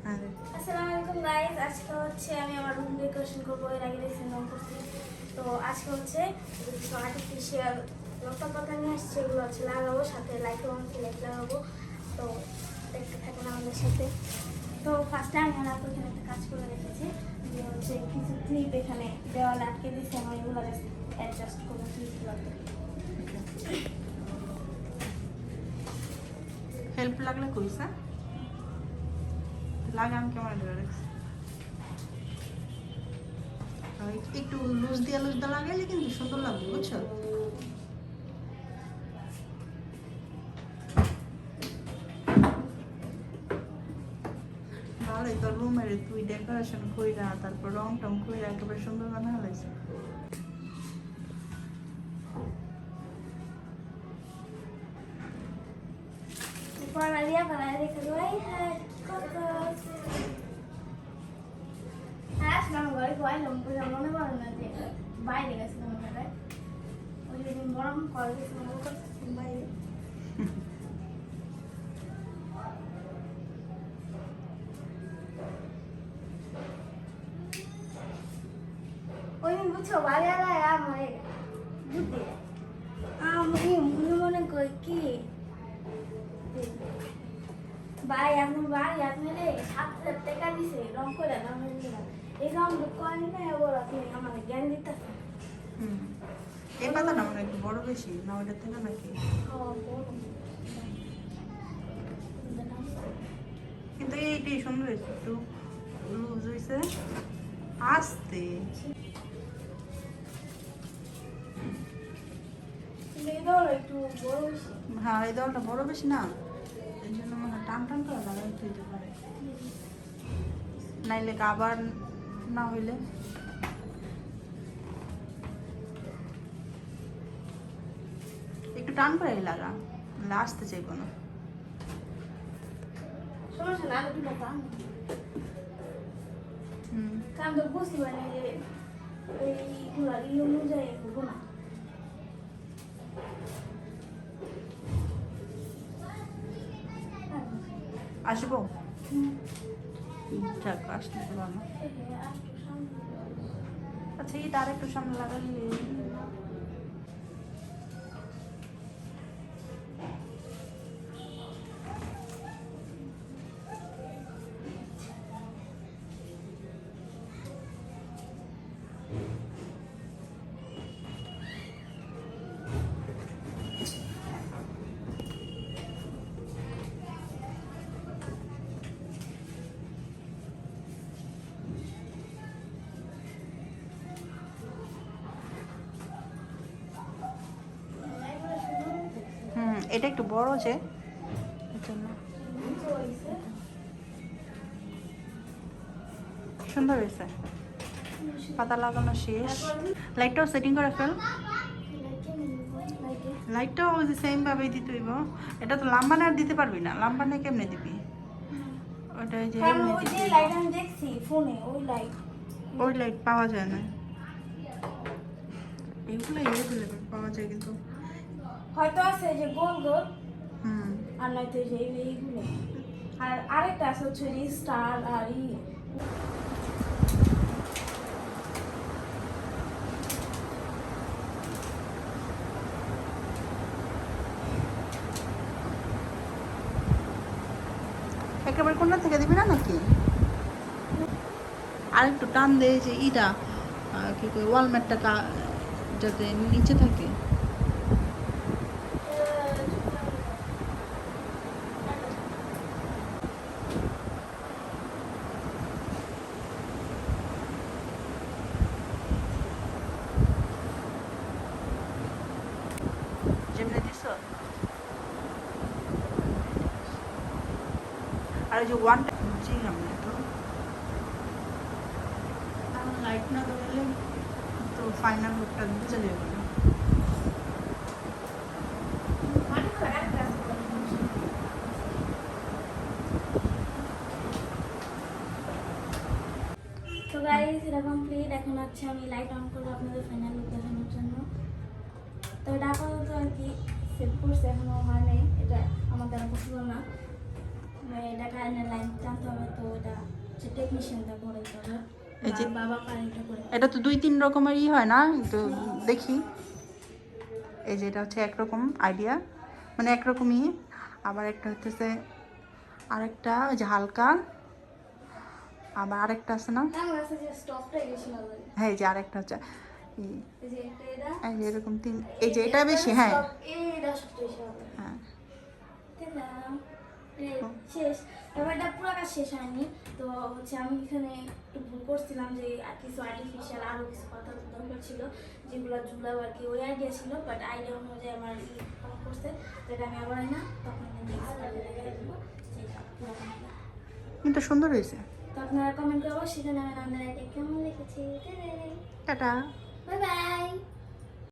আসসালামু আলাইকুম গাইস, আজকে হচ্ছে আমি আমার রুম ডেকোরেশন করবো। এর আগে দেখছেন রং করছি। তো আজকে হচ্ছে কিছু আর্টিফিশিয়াল লতা পাতা নিয়ে আসছে, এগুলো হচ্ছে লাগাবো, সাথে লাইটও আনছি, লাইট লাগাবো। তো দেখতে থাকুন আমাদের সাথে। তো ফার্স্টে আমি আর আপু এখানে একটা কাজ করে রেখেছি, যে হচ্ছে কিছু ক্লিপ এখানে দেওয়ালে আটকে দিয়েছি। আমার এগুলো অ্যাডজাস্ট করবো ক্লিপগুলোতে। হেল্প লাগলে কইস না লাগাম কেমন ধরে রাখছি একটু লুজ দিয়ে লাগাইলে কিন্তু সুন্দর লাগবে বুঝছো। ভালোই তোর রুমের তুই ডেকোরেশন কইরা তারপর রং টং কইরা একেবারে সুন্দর বানানো হয়েছে। Maria para রেখে দেওয়াই হ্যাঁ কত হ্যাঁ স্নান করে গেলাম, মনে পড়ে না যে বাইরে গেছিলাম ওখানে। ওই দিন গরম করে গেছিলাম বাইরে। ওই দিন বুঝছো বাইরে আলায় আমার বুদ্ধি আমি মনে করি কি ভাই আপনি বাড়ি আপনি রে 7,000 টাকা দিছে রং করে দাম এই রং করেন না, এবার আপনি আমাকে জ্ঞান দিতেছেন। এই পাতা না মানে একটু বড় বেশি না ওইটা থেকে নাকি, কিন্তু এইটাই সুন্দর হয়েছে, একটু লুজ হয়েছে আস্তে। হ্যাঁ এই দলটা বড় বেশি না, এই জন্য মানে টান টান করে লাগাই দিতে পারে, নাইলে আবার না হইলে একটু টান করে লাগা, নাহলে আসতে চাইবো না। সমস্যা না, দুটো টান কাম তো বুঝতে পারি না যে এইগুলো অনুযায়ী করবো না। আসবো যাক আসতে পারবো না। আচ্ছা এটা আর একটু সামনে লাগালে এটা একটু বড় যে এর জন্য সুন্দর হয়েছে। পাতা লাগানো শেষ, লাইটটাও সেটিং করে ফেল। লাইটটাও ওই যে সেম ভাবেই দিতে হইব। এটা তো লাম্বানে আর দিতে পারবি না, লাম্বানে কেমনে দিবি ওটা? যে ওই লাইট পাওয়া যায় না, এগুলো এভেলেবেল পাওয়া যায় কিন্তু হয়তো আছে যে গোল গোল, আর নয়তো যে এইগুলো। আর আরেকটা আছে হচ্ছে স্টার আর একেবারে কোনটা থেকে দিবি না নাকি? আর একটু টান দে যে ইটা কি কই ওয়ালমেটটা যাতে নিচে থাকে। যেমনি দিছ আর ওই যে ওয়ানটা বুঝিলাম না তো, লাইট না ধরলে তো ফাইনাল লুকটা বুঝে যাবে না। তো গাইস এটা কমপ্লিট। এখন হচ্ছে আমি লাইট অন করবো আপনাদের ফাইনাল লুক দেখানোর জন্য। তো এটা আপাতত আর কি সেভ করছে, এখনো হয় নাই, এটা আমার দ্বারা পসিবল না। এটা কারেন্টের লাইন টানতে হবে, তো এটা যে টেকনিশিয়ানটা করে করা এই যে বাবা কারেন্টটা করে এটা তো 2-3 রকমেরই হয় না, তো দেখি। এই যে এটা হচ্ছে একরকম আইডিয়া, মানে একরকমই। আবার একটা হচ্ছে আরেকটা ওই যে হালকা, আবার আরেকটা আছে না, আমার কাছে যে স্টকটাই বেশি ভালো লাগে। হ্যাঁ এই যে আরেকটা হচ্ছে এই যে এটা এই যে এরকম 3, এই যে এটা বেশি, হ্যাঁ এটা সবচেয়ে বেশি ভালো লাগে। হ্যাঁ। দেখলাম শেষ, তবে এটা পুরো কাজ শেষ হয়নি। তো হচ্ছে আমি এখানে একটু ভুল করছিলাম যে আর কিছু আর্টিফিশিয়াল আরও কিছু কথা দরকার ছিল যেগুলো ঝুলাও আর কি, ওই আইডিয়া ছিল, বাট আইডিয়া অনুযায়ী আমার কম করছে, তো এটা আমি আবার না তখন কিন্তু সুন্দর হয়েছে। তো আপনারা কমেন্ট করে অবশ্যই জানাবেন আমাদের আইডিয়া কেমন লিখেছি। টাটা। Bye bye.